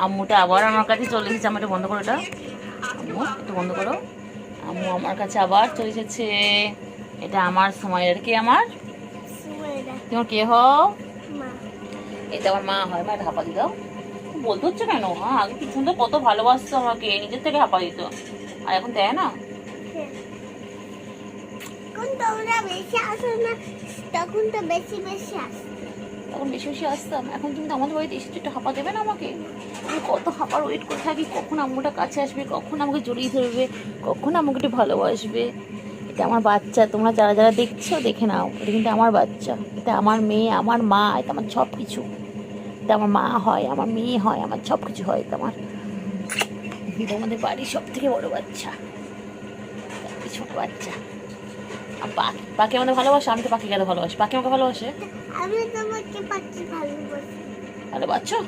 আম্মুটা আবার আমার কাছে চলে এসেছে। আমার একটু বন্ধ করো এটা, আম্মু একটু বন্ধ করো। আম্মু আমার কাছে আবার চলে এসেছে। এটা আমার সময়, এটা কি আমার, তোমার কে হও? এটা আমার মা হয়। মা এটা হাঁপা দিত, বলতে হচ্ছে কেন? হ্যাঁ, আগে কি সুন্দর কত ভালোবাসতো আমাকে, নিজের থেকে হাঁপা দিত, আর এখন দেয় না। তখন তো বেশি বেশি আসে। তখন বেশি বেশি আসতাম, এখন তুমি তো আমাদের বাড়িতে এসেছো, একটু হাঁপা দেবে না আমাকে? আমি কত হাঁপার ওয়েট করে থাকি, কখন আম্মুটা কাছে আসবে, কখন আমাকে জড়িয়ে ধরবে, কখন আমাকে একটু ভালোবাসবে। এটা আমার বাচ্চা, তোমরা যারা যারা দেখছো দেখে নাও, এটা কিন্তু আমার বাচ্চা, এটা আমার মেয়ে, আমার মা, এটা আমার সব কিছু। এটা আমার মা হয়, আমার মেয়ে হয়, আমার সব কিছু হয়। এটা আমার, এটা আমাদের বাড়ির সব থেকে বড় বাচ্চা, ছোট বাচ্চা। আর পাখি, পাখি আমাদের ভালোবাসে, আমি তো পাখিকে এত ভালোবাসি, পাখি আমাকে ভালোবাসে। আমি তোমাকে পাখি ভালোবাসি। ভালোবাসো?